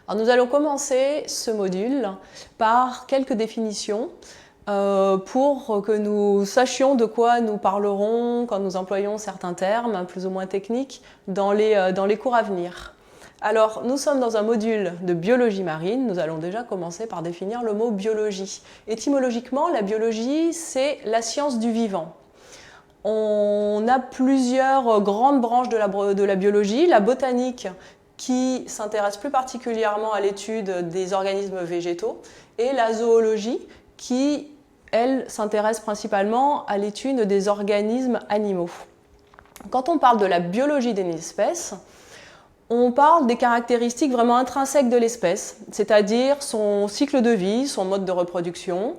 Alors nous allons commencer ce module par quelques définitions pour que nous sachions de quoi nous parlerons quand nous employons certains termes plus ou moins techniques dans les cours à venir. Alors, nous sommes dans un module de biologie marine. Nous allons déjà commencer par définir le mot biologie. Étymologiquement, la biologie, c'est la science du vivant. On a plusieurs grandes branches de la biologie. La botanique, qui s'intéresse plus particulièrement à l'étude des organismes végétaux, et la zoologie, qui, elle, s'intéresse principalement à l'étude des organismes animaux. Quand on parle de la biologie d'une espèce, on parle des caractéristiques vraiment intrinsèques de l'espèce, c'est-à-dire son cycle de vie, son mode de reproduction,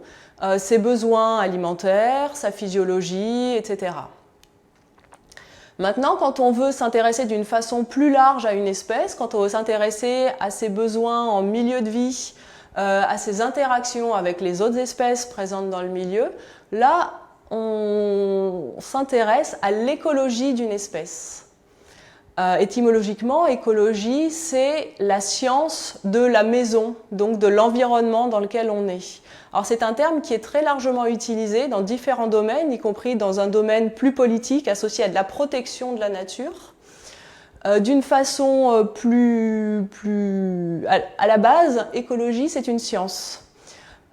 ses besoins alimentaires, sa physiologie, etc. Maintenant, quand on veut s'intéresser d'une façon plus large à une espèce, quand on veut s'intéresser à ses besoins en milieu de vie, à ses interactions avec les autres espèces présentes dans le milieu, là, on s'intéresse à l'écologie d'une espèce. Étymologiquement, écologie, c'est la science de la maison, donc de l'environnement dans lequel on est. Alors c'est un terme qui est très largement utilisé dans différents domaines, y compris dans un domaine plus politique associé à de la protection de la nature. D'une façon à la base, écologie, c'est une science.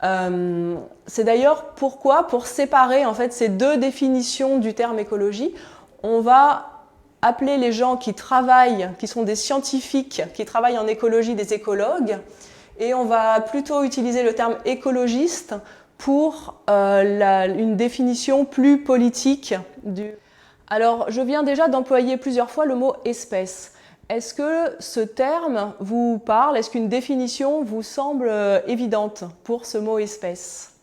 C'est d'ailleurs pourquoi, pour séparer en fait ces deux définitions du terme écologie, on va appeler les gens qui travaillent, qui sont des scientifiques, qui travaillent en écologie, des écologues, et on va plutôt utiliser le terme écologiste pour une définition plus politique du... Alors, je viens déjà d'employer plusieurs fois le mot espèce. Est-ce que ce terme vous parle? Est-ce qu'une définition vous semble évidente pour ce mot espèce?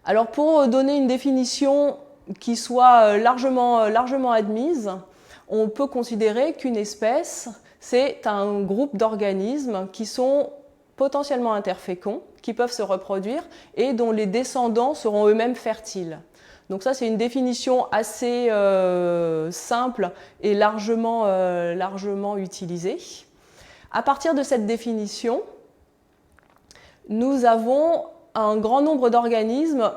Alors, pour donner une définition qui soit largement admise, on peut considérer qu'une espèce, c'est un groupe d'organismes qui sont potentiellement interféconds, qui peuvent se reproduire et dont les descendants seront eux-mêmes fertiles. Donc ça, c'est une définition assez simple et largement utilisée. À partir de cette définition, nous avons un grand nombre d'organismes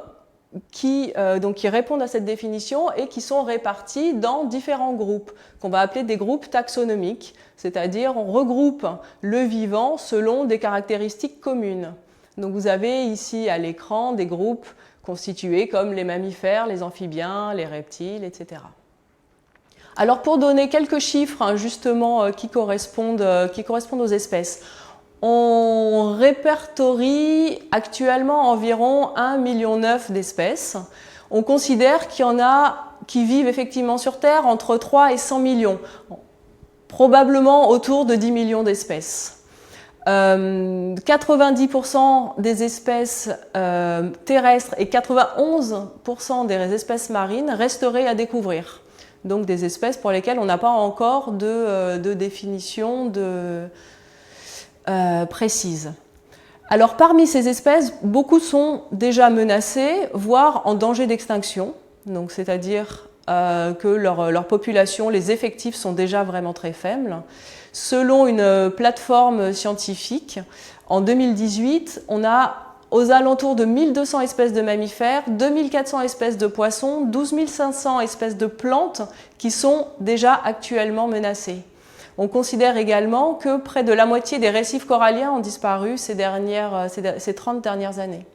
qui répondent à cette définition et qui sont répartis dans différents groupes, qu'on va appeler des groupes taxonomiques, c'est-à-dire on regroupe le vivant selon des caractéristiques communes. Donc vous avez ici à l'écran des groupes constitués comme les mammifères, les amphibiens, les reptiles, etc. Alors pour donner quelques chiffres justement qui correspondent aux espèces, on répertorie actuellement environ 1,9 million d'espèces. On considère qu'il y en a qui vivent effectivement sur Terre entre 3 et 100 millions, probablement autour de 10 millions d'espèces. 90% des espèces terrestres et 91% des espèces marines resteraient à découvrir. Donc des espèces pour lesquelles on n'a pas encore de définition précise. Alors parmi ces espèces, beaucoup sont déjà menacées, voire en danger d'extinction. Donc c'est-à-dire que leur population, les effectifs sont déjà vraiment très faibles. Selon une plateforme scientifique, en 2018, on a aux alentours de 1200 espèces de mammifères, 2400 espèces de poissons, 12 500 espèces de plantes qui sont déjà actuellement menacées. On considère également que près de la moitié des récifs coralliens ont disparu ces 30 dernières années.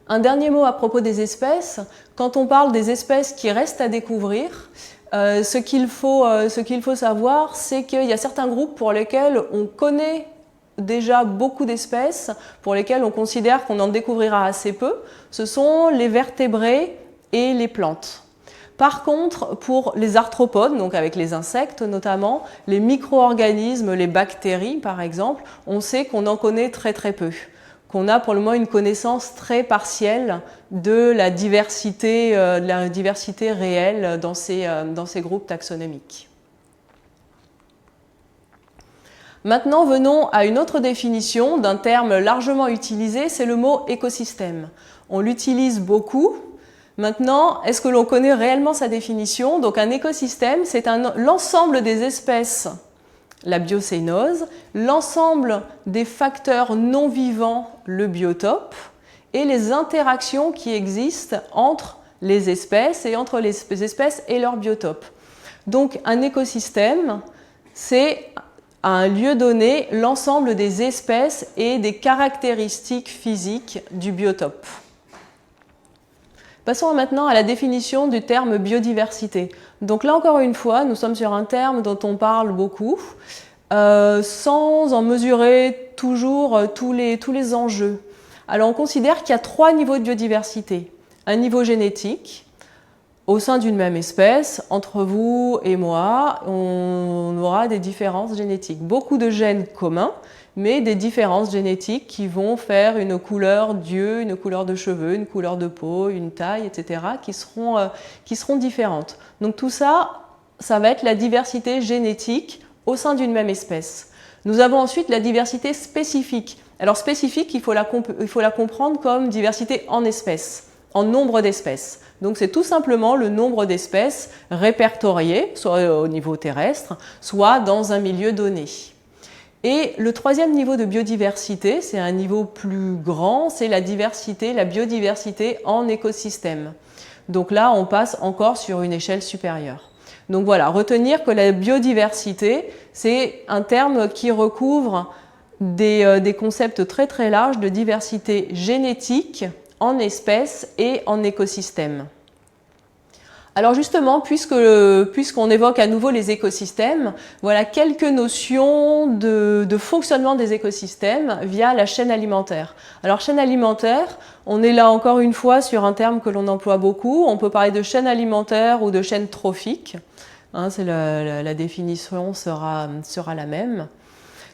Un dernier mot à propos des espèces. Quand on parle des espèces qui restent à découvrir, ce qu'il faut savoir, c'est qu'il y a certains groupes pour lesquels on connaît déjà beaucoup d'espèces, pour lesquelles on considère qu'on en découvrira assez peu. Ce sont les vertébrés et les plantes. Par contre, pour les arthropodes, donc avec les insectes notamment, les micro-organismes, les bactéries par exemple, on sait qu'on en connaît très très peu, qu'on a pour le moment une connaissance très partielle de la diversité réelle dans ces groupes taxonomiques. Maintenant, venons à une autre définition d'un terme largement utilisé, c'est le mot écosystème. On l'utilise beaucoup. Maintenant, est-ce que l'on connaît réellement sa définition? Donc un écosystème, c'est l'ensemble des espèces la biocénose, l'ensemble des facteurs non vivants, le biotope, et les interactions qui existent entre les espèces et entre les espèces et leur biotope. Donc un écosystème, c'est à un lieu donné l'ensemble des espèces et des caractéristiques physiques du biotope. Passons maintenant à la définition du terme biodiversité. Donc là encore une fois, nous sommes sur un terme dont on parle beaucoup, sans en mesurer toujours tous les enjeux. Alors on considère qu'il y a 3 niveaux de biodiversité. Un niveau génétique, au sein d'une même espèce, entre vous et moi, on aura des différences génétiques. Beaucoup de gènes communs, mais des différences génétiques qui vont faire une couleur d'yeux, une couleur de cheveux, une couleur de peau, une taille, etc., qui seront différentes. Donc tout ça, ça va être la diversité génétique au sein d'une même espèce. Nous avons ensuite la diversité spécifique. Alors spécifique, il faut la comprendre comme diversité en espèces, en nombre d'espèces. Donc c'est tout simplement le nombre d'espèces répertoriées, soit au niveau terrestre, soit dans un milieu donné. Et le 3e niveau de biodiversité, c'est un niveau plus grand, c'est la biodiversité en écosystème. Donc là, on passe encore sur une échelle supérieure. Donc voilà, retenir que la biodiversité, c'est un terme qui recouvre des concepts très très larges de diversité génétique en espèces et en écosystèmes. Alors justement, puisqu'on évoque à nouveau les écosystèmes, voilà quelques notions de fonctionnement des écosystèmes via la chaîne alimentaire. Alors chaîne alimentaire, on est là encore une fois sur un terme que l'on emploie beaucoup. On peut parler de chaîne alimentaire ou de chaîne trophique. La définition sera la même.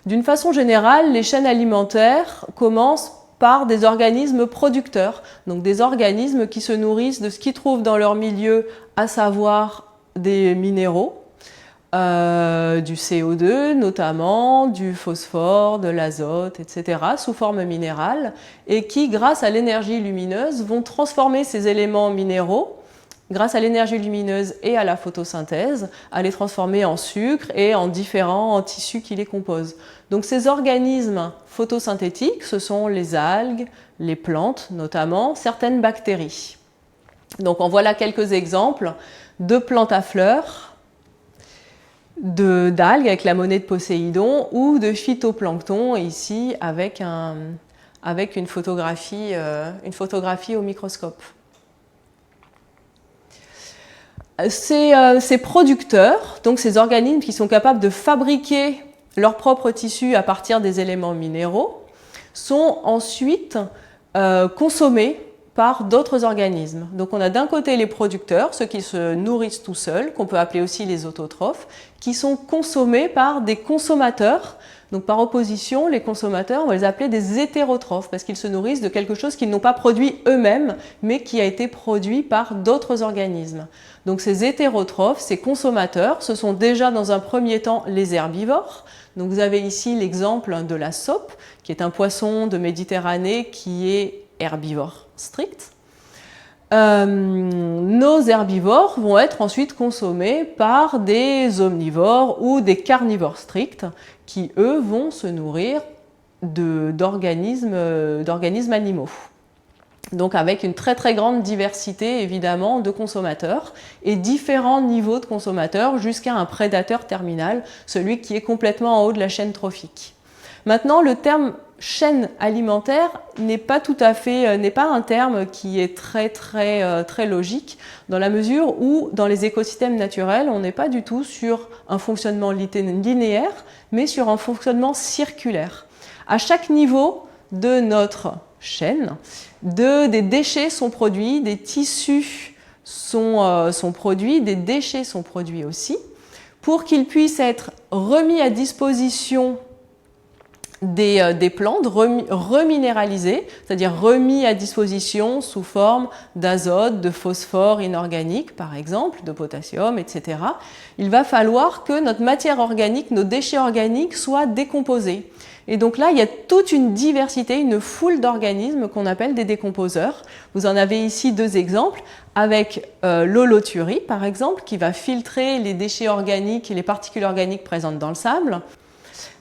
D'une façon générale, les chaînes alimentaires commencent par des organismes producteurs, donc des organismes qui se nourrissent de ce qu'ils trouvent dans leur milieu, à savoir des minéraux, du CO2 notamment, du phosphore, de l'azote, etc., sous forme minérale, et qui, grâce à l'énergie lumineuse, vont transformer ces éléments minéraux, grâce à l'énergie lumineuse et à la photosynthèse, à les transformer en sucre et en différents tissus qui les composent. Donc ces organismes photosynthétiques, ce sont les algues, les plantes notamment, certaines bactéries. Donc en voilà quelques exemples de plantes à fleurs, d'algues avec la monnaie de Poséidon ou de phytoplancton ici avec une photographie au microscope. Ces producteurs, donc ces organismes qui sont capables de fabriquer leurs propres tissus à partir des éléments minéraux, sont ensuite consommés par d'autres organismes. Donc on a d'un côté les producteurs, ceux qui se nourrissent tout seuls, qu'on peut appeler aussi les autotrophes, qui sont consommés par des consommateurs. Donc par opposition, les consommateurs, on va les appeler des hétérotrophes, parce qu'ils se nourrissent de quelque chose qu'ils n'ont pas produit eux-mêmes, mais qui a été produit par d'autres organismes. Donc ces hétérotrophes, ces consommateurs, ce sont déjà dans un premier temps les herbivores. Donc vous avez ici l'exemple de la saupe, qui est un poisson de Méditerranée qui est herbivore strict. Nos herbivores vont être ensuite consommés par des omnivores ou des carnivores stricts qui, eux, vont se nourrir d'organismes animaux. Donc avec une très très grande diversité évidemment de consommateurs et différents niveaux de consommateurs jusqu'à un prédateur terminal, celui qui est complètement en haut de la chaîne trophique. Maintenant, le terme chaîne alimentaire n'est pas un terme qui est très logique dans la mesure où dans les écosystèmes naturels, on n'est pas du tout sur un fonctionnement linéaire, mais sur un fonctionnement circulaire. À chaque niveau de notre chaîne, des déchets sont produits, des tissus sont produits, des déchets sont produits aussi, pour qu'ils puissent être remis à disposition des plantes reminéralisées, c'est-à-dire remis à disposition sous forme d'azote, de phosphore inorganique par exemple, de potassium, etc. Il va falloir que notre matière organique, nos déchets organiques soient décomposés. Et donc là, il y a toute une diversité, une foule d'organismes qu'on appelle des décomposeurs. Vous en avez ici deux exemples, avec l'holothurie par exemple, qui va filtrer les déchets organiques et les particules organiques présentes dans le sable.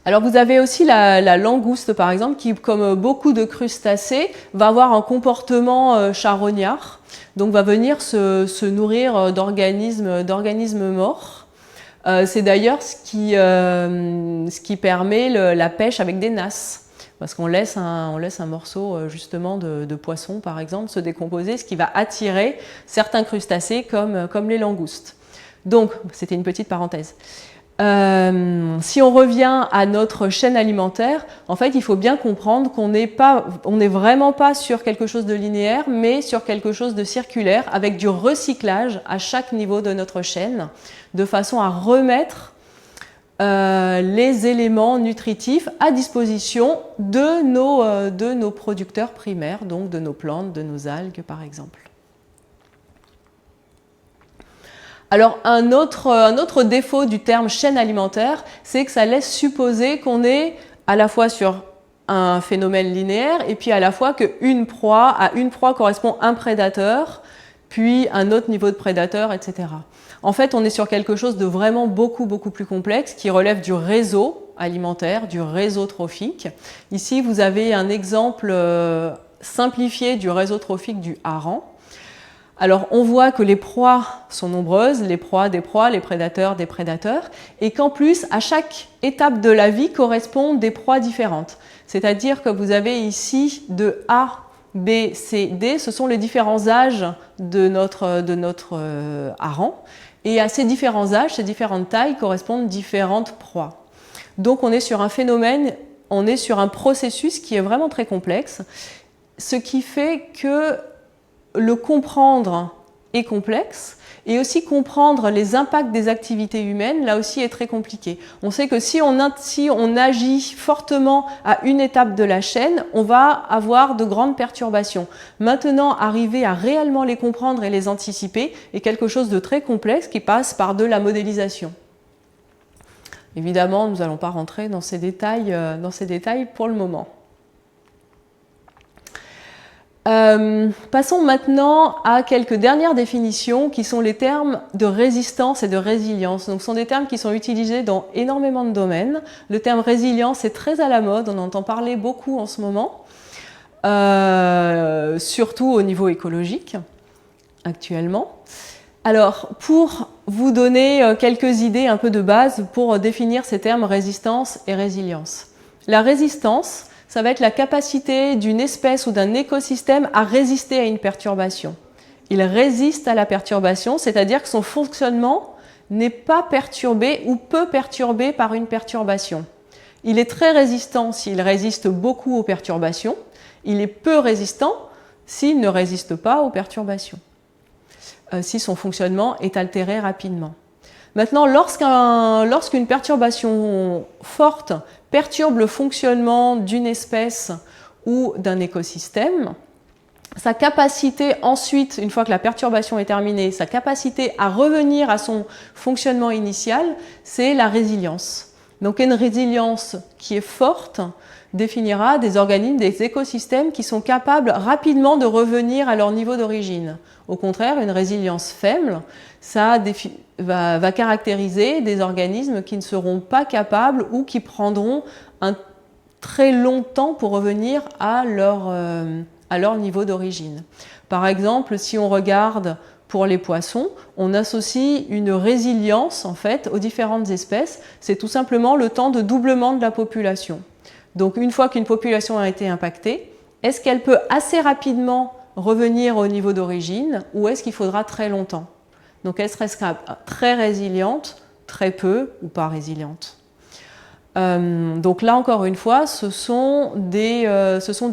Alors vous avez aussi la langouste par exemple qui, comme beaucoup de crustacés, va avoir un comportement charognard, donc va venir se nourrir d'organismes morts. C'est d'ailleurs ce qui permet la pêche avec des nasses, parce qu'on laisse un morceau justement de poisson par exemple se décomposer, ce qui va attirer certains crustacés comme les langoustes. Donc c'était une petite parenthèse. Si on revient à notre chaîne alimentaire, en fait, il faut bien comprendre qu'on n'est vraiment pas sur quelque chose de linéaire, mais sur quelque chose de circulaire, avec du recyclage à chaque niveau de notre chaîne, de façon à remettre les éléments nutritifs à disposition de nos producteurs primaires, donc de nos plantes, de nos algues, par exemple. Alors un autre défaut du terme chaîne alimentaire, c'est que ça laisse supposer qu'on est à la fois sur un phénomène linéaire et puis à la fois à une proie correspond un prédateur, puis un autre niveau de prédateur, etc. En fait, on est sur quelque chose de vraiment beaucoup plus complexe qui relève du réseau alimentaire, du réseau trophique. Ici, vous avez un exemple simplifié du réseau trophique du hareng. Alors on voit que les proies sont nombreuses, les proies des proies, les prédateurs des prédateurs, et qu'en plus à chaque étape de la vie correspondent des proies différentes. C'est-à-dire que vous avez ici de A, B, C, D, ce sont les différents âges de notre hareng, et à ces différents âges, ces différentes tailles correspondent différentes proies. Donc on est sur un phénomène, on est sur un processus qui est vraiment très complexe, ce qui fait que le comprendre est complexe et aussi comprendre les impacts des activités humaines, là aussi est très compliqué. On sait que si on agit fortement à une étape de la chaîne, on va avoir de grandes perturbations. Maintenant, arriver à réellement les comprendre et les anticiper est quelque chose de très complexe qui passe par de la modélisation. Évidemment, nous n'allons pas rentrer dans ces détails pour le moment. Passons maintenant à quelques dernières définitions qui sont les termes de résistance et de résilience. Donc, ce sont des termes qui sont utilisés dans énormément de domaines. Le terme résilience est très à la mode, on entend parler beaucoup en ce moment, surtout au niveau écologique actuellement. Alors, pour vous donner quelques idées un peu de base pour définir ces termes résistance et résilience. La résistance, ça va être la capacité d'une espèce ou d'un écosystème à résister à une perturbation. Il résiste à la perturbation, c'est-à-dire que son fonctionnement n'est pas perturbé ou peu perturbé par une perturbation. Il est très résistant s'il résiste beaucoup aux perturbations. Il est peu résistant s'il ne résiste pas aux perturbations, si son fonctionnement est altéré rapidement. Maintenant, lorsqu'une perturbation forte perturbe le fonctionnement d'une espèce ou d'un écosystème, sa capacité ensuite, une fois que la perturbation est terminée, sa capacité à revenir à son fonctionnement initial, c'est la résilience. Donc une résilience qui est forte définira des organismes, des écosystèmes qui sont capables rapidement de revenir à leur niveau d'origine. Au contraire, une résilience faible, ça va caractériser des organismes qui ne seront pas capables ou qui prendront un très long temps pour revenir à leur niveau d'origine. Par exemple, si on regarde pour les poissons, on associe une résilience en fait aux différentes espèces. C'est tout simplement le temps de doublement de la population. Donc une fois qu'une population a été impactée, est-ce qu'elle peut assez rapidement revenir au niveau d'origine ou est-ce qu'il faudra très longtemps? Donc elle serait très résiliente, très peu ou pas résiliente. Donc là encore une fois, ce sont des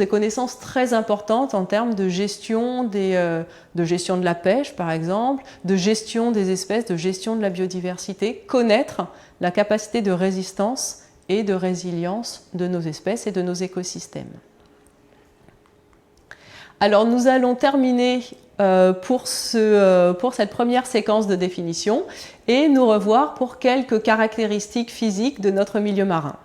connaissances très importantes en termes de gestion de la pêche par exemple, de gestion des espèces, de gestion de la biodiversité. Connaître la capacité de résistance et de résilience de nos espèces et de nos écosystèmes. Alors nous allons terminer pour cette première séquence de définition et nous revoir pour quelques caractéristiques physiques de notre milieu marin.